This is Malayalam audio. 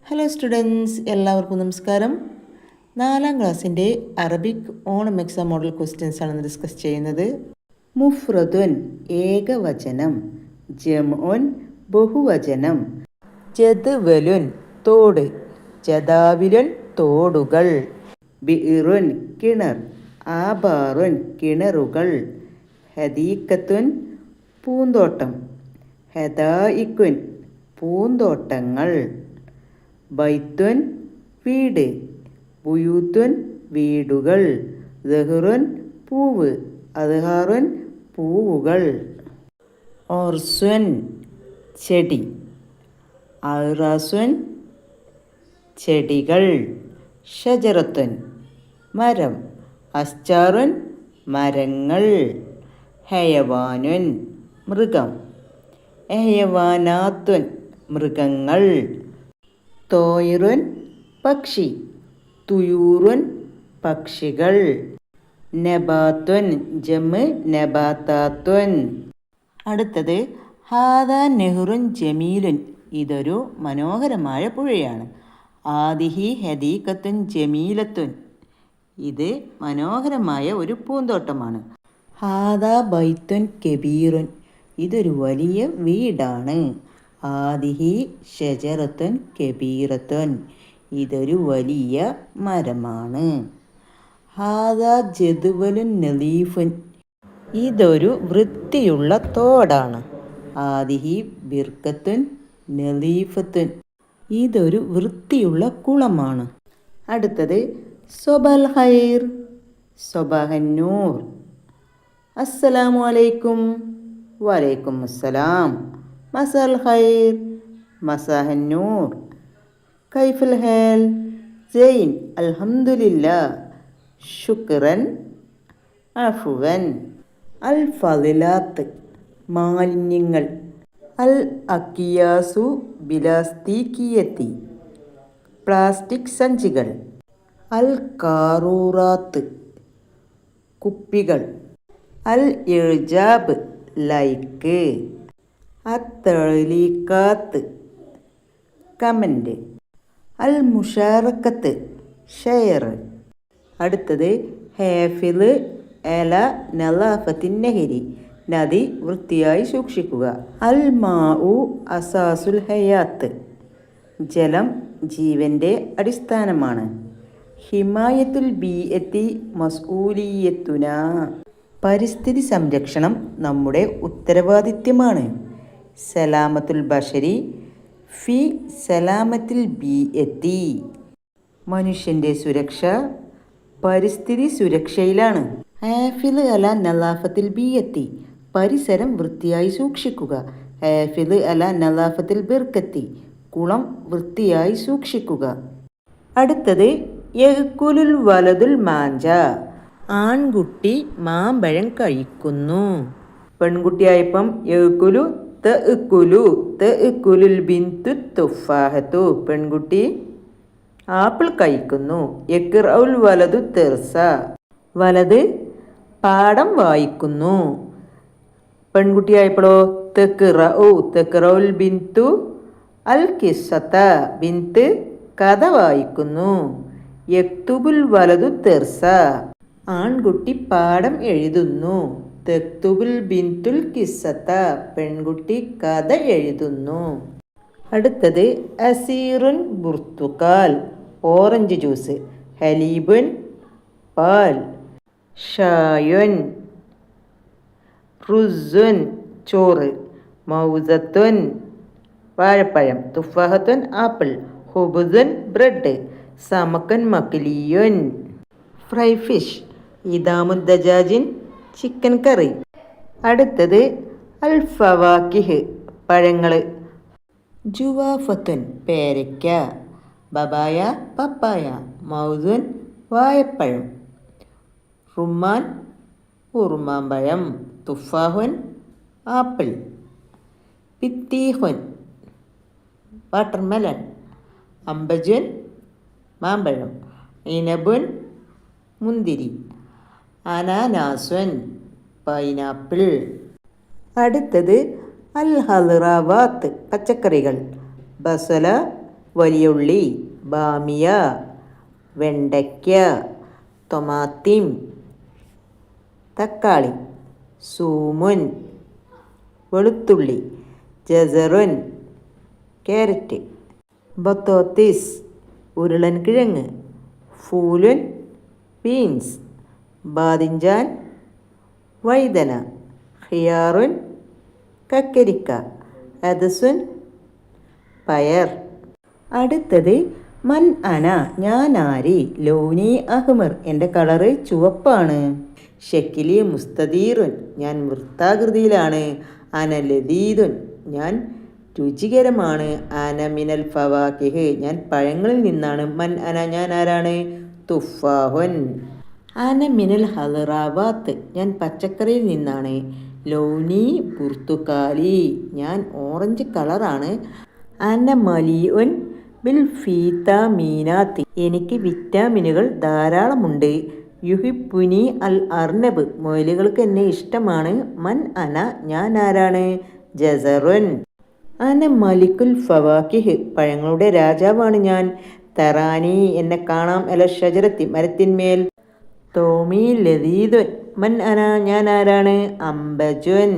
ഹലോ സ്റ്റുഡൻസ്, എല്ലാവർക്കും നമസ്കാരം. 4ാം ക്ലാസ്സിൻ്റെ Arabic Onam exam model questions ആണ് ഡിസ്കസ് ചെയ്യുന്നത്. മുഫ്രദുൻ ഏകവചനം, ജംഉൻ ബഹുവചനം, ജദ്വലുൻ തോട്, ജദാവിലുൻ തോടുകൾ, ബിഇറുൻ കിണർ, ആബാറുൻ കിണറുകൾ, ഹദീഖത്തുൻ പൂന്തോട്ടം, ഹദായിക്കുൻ പൂന്തോട്ടങ്ങൾ, ബൈത്തുൻ വീട്, ബുയൂത്തുൻ വീടുകൾ, ദഹ്റുൻ പൂവ്, അദ്ഹാറുൻ പൂവുകൾ, ഓർസുൻ ചെടി, അറാസുൻ ചെടികൾ, ഷജറത്തുൻ മരം, അസ്ചാറുൻ മരങ്ങൾ, ഹയവാനുൻ മൃഗം, ഹയവാനാത്തുൻ മൃഗങ്ങൾ, തോയിറുൻ പക്ഷി, തുയൂറുൻ പക്ഷികൾ, നബാത്തുൻ ജമ് നബാത്താത്തുൻ. അടുത്തത് ഹാദാ നെഹ്റുൻ ജമീലുൻ, ഇതൊരു മനോഹരമായ പുഴയാണ്. ആദിഹി ഹദീഖത്തുൻ ജമീലത്തുൻ, ഇത് മനോഹരമായ ഒരു പൂന്തോട്ടമാണ്. ഹാദാ ബൈത്തുൻ കബീറുൻ, ഇതൊരു വലിയ വീടാണ്. ആദിഹി ഷജറത്തുൻ കബീറത്തുൻ, ഇതൊരു വലിയ മരമാണ്. ഹാദാ ജദ്വലുൻ നദീഫുൻ, ഇതൊരു വൃത്തിയുള്ള തോടാണ്. ആദിഹി ബിർക്കത്തുൻ നദീഫത്തുൻ, ഇതൊരു വൃത്തിയുള്ള കുളമാണ്. അടുത്തത് സൊബൽ ഖൈർ, സൊബഹന്നൂർ, അസ്സലാമു അലൈക്കും, വലൈക്കും അസ്സലാം, മസൽ ഖൈർ, മസാഹന്നൂർ, കൈഫൽ ഹാൽ, സൈൻ, അൽഹംദുലില്ലാ, ശുക്രൻ, അഫ്വൻ. അൽ ഫളിലാത്ത് മാലിന്യങ്ങൾ, അൽ അക്കിയാസു ബിലാസ്തീക്കിയത്തി പ്ലാസ്റ്റിക് സഞ്ചികൾ, അൽ കാറൂറാത്ത് കുപ്പികൾ, അൽ ഇഴ്ജാബ് ലൈക്ക്, അത്തഴലീക്കാത്ത് കമൻ്റ്, അൽ മുഷാറക്കത്ത് ഷെയർ. അടുത്തത് ഹാഫിള് അല നലാഫത്തിൻ നെഹരി, നദി വൃത്തിയായി സൂക്ഷിക്കുക. അൽ മാഉ അസാസുൽ ഹയാത്ത്, ജലം ജീവൻ്റെ അടിസ്ഥാനമാണ്. ഹിമായത്തുൽ ബീഅത്തി മസ്ഊലിയത്തുന, പരിസ്ഥിതി സംരക്ഷണം നമ്മുടെ ഉത്തരവാദിത്യമാണ്. സലാമത്തുൽ ബഷരി ഫി സലാമത്തിൽ ബീഅത്തി, മനുഷ്യൻ്റെ സുരക്ഷ പരിസ്ഥിതി സുരക്ഷയിലാണ്. ഹാഫിള് അല നലാഫത്തിൽ ബീഅത്തി, പരിസരം വൃത്തിയായി സൂക്ഷിക്കുക. ഹാഫിള് അല നലാഫത്തിൽ ബിർക്കത്തി, കുളം വൃത്തിയായി സൂക്ഷിക്കുക. അടുത്തത് യഅ്കുലുൽ വലതുൽ മാഞ്ച, ആൺകുട്ടി മാമ്പഴം കഴിക്കുന്നു. പെൺകുട്ടിയായപ്പം യഅ്കുലു തഅ്കുലു, തഅ്കുലുൽ ബിന്തു തുഫാഹത്തു, പെൺകുട്ടി ആപ്പിൾ കഴിക്കുന്നു. യഖ്റഉൽ വലതു തെർസ, വലത് പാഠം വായിക്കുന്നു. പെൺകുട്ടിയായപ്പോഴോ തഖ്റഉ, തഖ്റഉൽ ബിന്തു അൽ ഖിസ്സത, ബിന്ത് കഥ വായിക്കുന്നു. യക്തുബുൽ വലതു തെർസ, ആൺകുട്ടി പാഠം എഴുതുന്നു. തക്തുബുൽ ബിന്തുൽ ഖിസ്സത, പെൺകുട്ടി കഥ എഴുതുന്നു. അടുത്തത് അസീറുൻ ബുർത്തുക്കാൽ, ഓറഞ്ച് ജ്യൂസ്. ഹലീബുൻ പാൽ, ഷായുൻ റുസുൻ ചോറ്, മൗസത്തുൻ വാഴപ്പഴം, തുഫാഹത്തുൻ ആപ്പിൾ, ഹുബുസുൻ ബ്രെഡ്, സമക്കൻ മക്ലിയുൻ ഫ്രൈ ഫിഷ്, ഇദാമുൻ ദജാജിൻ ചിക്കൻ കറി. അടുത്തത് അൽ ഫവാക്കിഹ് പഴങ്ങൾ. ജുവാഫത്തുൻ പേരയ്ക്ക, ബബായ പപ്പായ, മൗസുൻ വാഴപ്പഴം, റുമ്മാൻ ഉറുമാമ്പഴം, തുഫാഹുൻ ആപ്പിൾ, പിത്തീഹുൻ വാട്ടർമെലൺ, അംബജുൻ മാമ്പഴം, ഇനബുൻ മുന്തിരി, അനാനാസുൻ പൈനാപ്പിൾ. അടുത്തത് അൽ ഹൽറാവാത്ത് പച്ചക്കറികൾ. ബസല വലിയ ഉള്ളി, ബാമിയ, വെണ്ടയ്ക്ക, ടൊമാറ്റം, തക്കാളി, സൂമുൻ, വെളുത്തുള്ളി, ജസറുൻ, ക്യാരറ്റ്, ബത്തോത്തിസ്, ഉരുളൻകിഴങ്ങ്, ഫൂലുൻ, ബീൻസ്, ബാദിഞ്ചാൻ, വഴുതന, ഖിയാറുൻ, കക്കരിക്ക, അദസുൻ, പയർ. അടുത്തത് മൻ അന, ഞാൻ ആര്. ലോനി അഹ്മർ, എൻ്റെ കളറ് ചുവപ്പാണ്. ഷക്കിലി മുസ്തദീറുൻ, ഞാൻ വൃത്താകൃതിയിലാണ്. അന ലദീദുൻ, ഞാൻ രുചികരമാണ്. അന മിനൽ ഫവാക്കിഹ്, ഞാൻ പഴങ്ങളിൽ നിന്നാണ്. മൻ അന, ഞാൻ ആരാണ്. തുഫാഹുൻ. അന മിനൽ ഹദറാവാത്ത്, ഞാൻ പച്ചക്കറിയിൽ നിന്നാണ്. ലൗനി പുർത്തുക്കാലി, ഞാൻ ഓറഞ്ച് കളറാണ്. അന മലിഉൻ ബിൽ ഫീത്താമീനാത്ത്, എനിക്ക് വിറ്റാമിനുകൾ ധാരാളമുണ്ട്. യുഹിബുനി അൽ അർനബ്, മുയലുകൾക്ക് എന്നെ ഇഷ്ടമാണ്. മൻ അന, ഞാൻ ആരാണ്. ജസറുൻ. അന മലിക്കുൽ ഫവാക്കിഹ്, പഴങ്ങളുടെ രാജാവാണ് ഞാൻ. തറാനി, എന്നെ കാണാം. അല ഷജറത്തി, മരത്തിന്മേൽ. തോമി ലദീദുൻ, മൻ അന, ഞാൻ ആരാണ്. അംബജുൻ.